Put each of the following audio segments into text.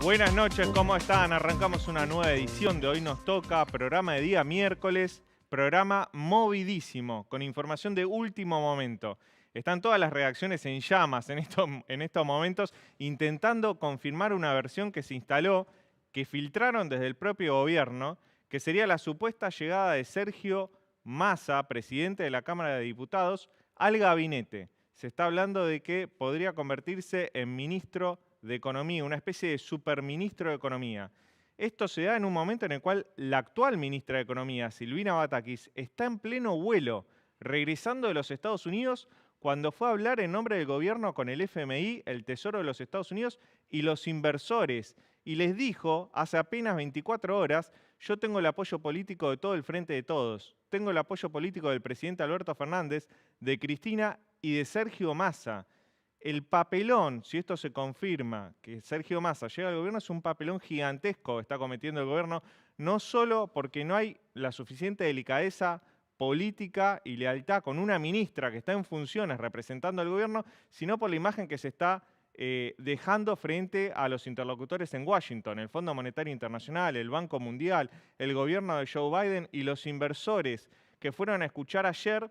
Buenas noches, ¿cómo están? Arrancamos una nueva edición de Hoy Nos Toca, programa de día miércoles, programa movidísimo, con información de último momento. Están todas las reacciones en llamas en estos momentos, intentando confirmar una versión que se instaló, que filtraron desde el propio gobierno, que sería la supuesta llegada de Sergio Massa, presidente de la Cámara de Diputados, al gabinete. Se está hablando de que podría convertirse en ministro de Economía, una especie de superministro de Economía. Esto se da en un momento en el cual la actual ministra de Economía, Silvina Batakis, está en pleno vuelo, regresando de los Estados Unidos, cuando fue a hablar en nombre del gobierno con el FMI, el Tesoro de los Estados Unidos y los inversores. Y les dijo, hace apenas 24 horas, yo tengo el apoyo político de todo el Frente de Todos, tengo el apoyo político del presidente Alberto Fernández, de Cristina y de Sergio Massa. El papelón, si esto se confirma, que Sergio Massa llega al gobierno, es un papelón gigantesco que está cometiendo el gobierno, no solo porque no hay la suficiente delicadeza política y lealtad con una ministra que está en funciones representando al gobierno, sino por la imagen que se está dejando frente a los interlocutores en Washington, el Fondo Monetario Internacional, el Banco Mundial, el gobierno de Joe Biden y los inversores que fueron a escuchar ayer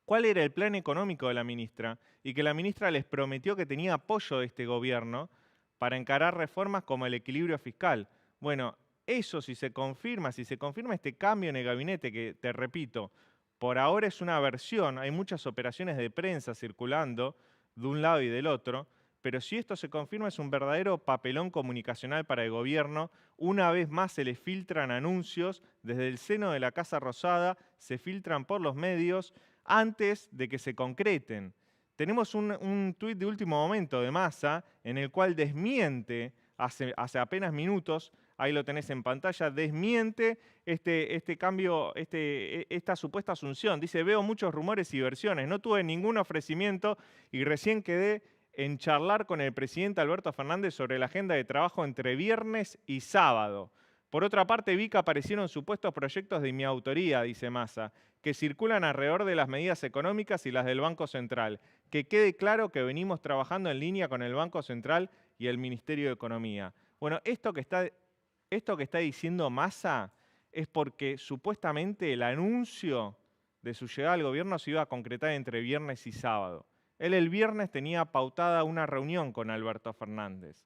cuál era el plan económico de la ministra y que la ministra les prometió que tenía apoyo de este gobierno para encarar reformas como el equilibrio fiscal. Bueno, eso si se confirma este cambio en el gabinete, que te repito, por ahora es una versión, hay muchas operaciones de prensa circulando de un lado y del otro, pero si esto se confirma es un verdadero papelón comunicacional para el gobierno. Una vez más se les filtran anuncios desde el seno de la Casa Rosada, se filtran por los medios antes de que se concreten. Tenemos un tuit de último momento de Massa en el cual desmiente, hace apenas minutos, ahí lo tenés en pantalla, desmiente este cambio, esta supuesta asunción. Dice, veo muchos rumores y versiones, no tuve ningún ofrecimiento y recién quedé en charlar con el presidente Alberto Fernández sobre la agenda de trabajo entre viernes y sábado. Por otra parte, vi que aparecieron supuestos proyectos de mi autoría, dice Massa, que circulan alrededor de las medidas económicas y las del Banco Central. Que quede claro que venimos trabajando en línea con el Banco Central y el Ministerio de Economía. Bueno, esto que está diciendo Massa es porque supuestamente el anuncio de su llegada al gobierno se iba a concretar entre viernes y sábado. Él el viernes tenía pautada una reunión con Alberto Fernández.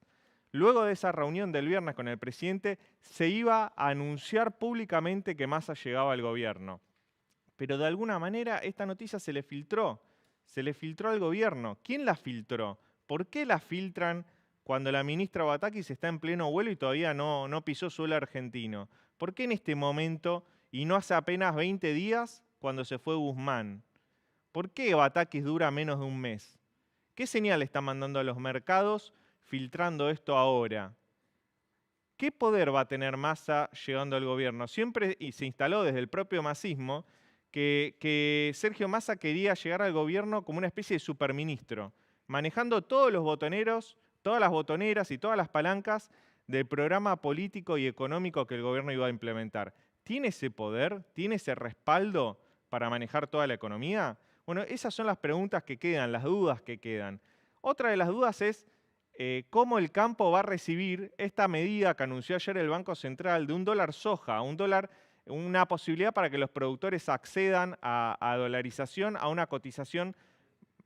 Luego de esa reunión del viernes con el presidente, se iba a anunciar públicamente que Massa llegaba al gobierno. Pero de alguna manera esta noticia se le filtró al gobierno. ¿Quién la filtró? ¿Por qué la filtran cuando la ministra Batakis está en pleno vuelo y todavía no pisó suelo argentino? ¿Por qué en este momento y no hace apenas 20 días cuando se fue Guzmán? ¿Por qué Batakis dura menos de un mes? ¿Qué señal está mandando a los mercados filtrando esto ahora? ¿Qué poder va a tener Massa llegando al gobierno? Siempre y se instaló desde el propio masismo que Sergio Massa quería llegar al gobierno como una especie de superministro, manejando todos los botoneros, todas las botoneras y todas las palancas del programa político y económico que el gobierno iba a implementar. ¿Tiene ese poder? ¿Tiene ese respaldo para manejar toda la economía? Bueno, esas son las preguntas que quedan, las dudas que quedan. Otra de las dudas es cómo el campo va a recibir esta medida que anunció ayer el Banco Central de $1 soja, una posibilidad para que los productores accedan a dolarización, a una cotización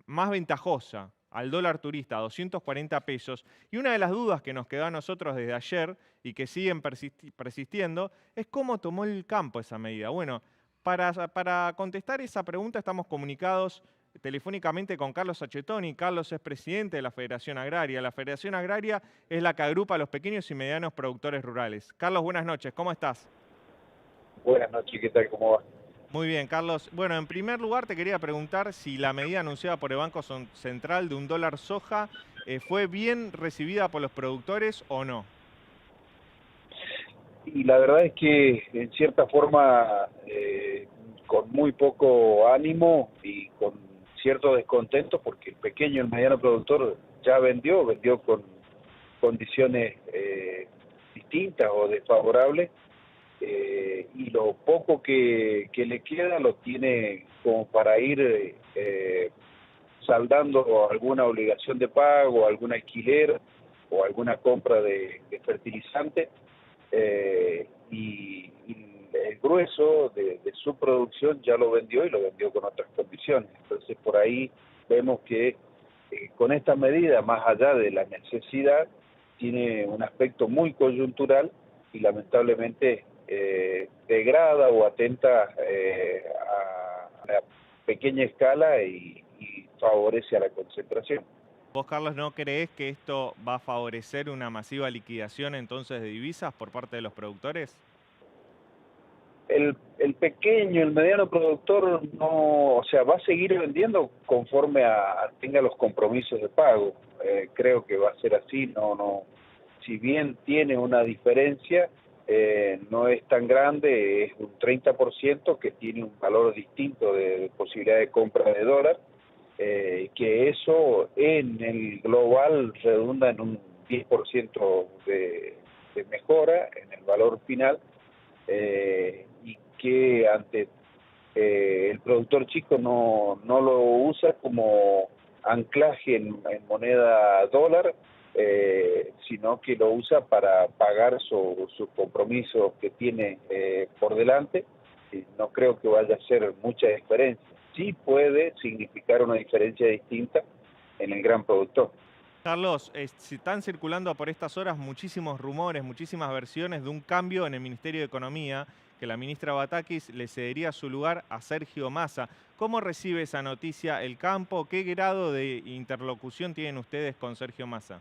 más ventajosa, al dólar turista, a 240 pesos. Y una de las dudas que nos quedó a nosotros desde ayer y que siguen persistiendo es cómo tomó el campo esa medida. Bueno, para contestar esa pregunta estamos comunicados telefónicamente con Carlos Sachetoni. Carlos es presidente de la Federación Agraria. La Federación Agraria es la que agrupa a los pequeños y medianos productores rurales. Carlos, buenas noches, ¿cómo estás? Buenas noches, ¿qué tal? ¿Cómo va? Muy bien, Carlos. Bueno, en primer lugar te quería preguntar si la medida anunciada por el Banco Central de $1 soja fue bien recibida por los productores o no. Y la verdad es que en cierta forma, con muy poco ánimo y con cierto descontento, porque el pequeño y el mediano productor ya vendió con condiciones distintas o desfavorables, y lo poco que le queda lo tiene como para ir saldando alguna obligación de pago, algún alquiler, o alguna compra de fertilizante, y el grueso de su producción ya lo vendió y lo vendió con otras condiciones. Entonces por ahí vemos que con esta medida, más allá de la necesidad, tiene un aspecto muy coyuntural y lamentablemente degrada o atenta a la pequeña escala y favorece a la concentración. ¿Vos, Carlos, no creés que esto va a favorecer una masiva liquidación entonces de divisas por parte de los productores? El pequeño, el mediano productor no, o sea, va a seguir vendiendo conforme tenga los compromisos de pago. Creo que va a ser así, si bien tiene una diferencia, no es tan grande, es un 30% que tiene un valor distinto de posibilidad de compra de dólar, que eso en el global redunda en un 10% de mejora en el valor final, y que ante el productor chico no lo usa como anclaje en moneda dólar, sino que lo usa para pagar su compromiso que tiene por delante. Y no creo que vaya a ser mucha diferencia. Sí puede significar una diferencia distinta en el gran productor. Carlos, se están circulando por estas horas muchísimos rumores, muchísimas versiones de un cambio en el Ministerio de Economía, que la ministra Batakis le cedería su lugar a Sergio Massa. ¿Cómo recibe esa noticia el campo? ¿Qué grado de interlocución tienen ustedes con Sergio Massa?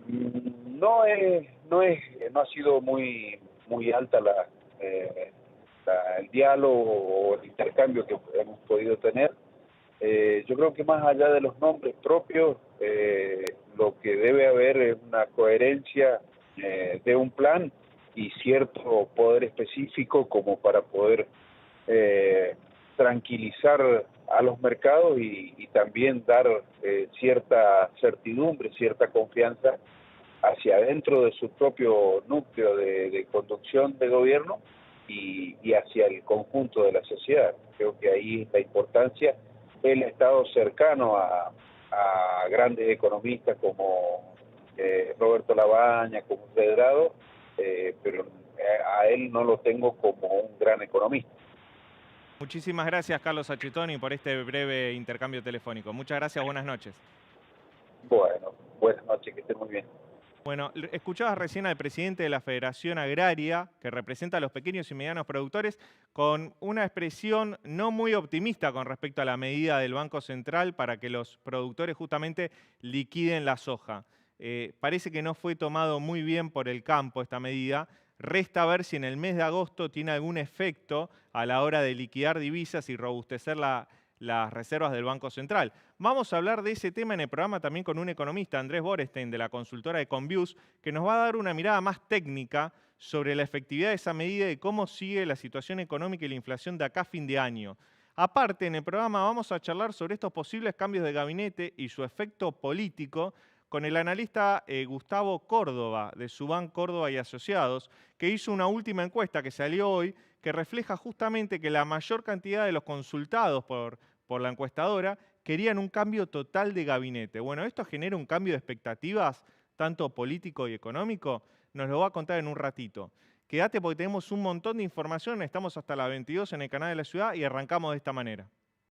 No ha sido muy alta el diálogo o el intercambio que hemos podido tener. Yo creo que más allá de los nombres propios, lo que debe haber es una coherencia de un plan y cierto poder específico como para poder tranquilizar a los mercados y también dar cierta certidumbre, cierta confianza hacia adentro de su propio núcleo de conducción de gobierno y hacia el conjunto de la sociedad. Creo que ahí es la importancia. Él ha estado cercano a grandes economistas como Roberto Labaña, como Federado, pero a él no lo tengo como un gran economista. Muchísimas gracias, Carlos Sacchettoni, por este breve intercambio telefónico. Muchas gracias, buenas noches. Bueno, buenas noches, que estén muy bien. Bueno, escuchabas recién al presidente de la Federación Agraria, que representa a los pequeños y medianos productores, con una expresión no muy optimista con respecto a la medida del Banco Central para que los productores justamente liquiden la soja. Parece que no fue tomado muy bien por el campo esta medida. Resta ver si en el mes de agosto tiene algún efecto a la hora de liquidar divisas y robustecer las reservas del Banco Central. Vamos a hablar de ese tema en el programa también con un economista, Andrés Borestein, de la consultora Econviews, que nos va a dar una mirada más técnica sobre la efectividad de esa medida y cómo sigue la situación económica y la inflación de acá a fin de año. Aparte, en el programa vamos a charlar sobre estos posibles cambios de gabinete y su efecto político con el analista Gustavo Córdoba, de Subán Córdoba y Asociados, que hizo una última encuesta que salió hoy, que refleja justamente que la mayor cantidad de los consultados por la encuestadora querían un cambio total de gabinete. Bueno, esto genera un cambio de expectativas, tanto político y económico. Nos lo va a contar en un ratito. Quédate porque tenemos un montón de información, estamos hasta las 22 en el canal de la ciudad y arrancamos de esta manera.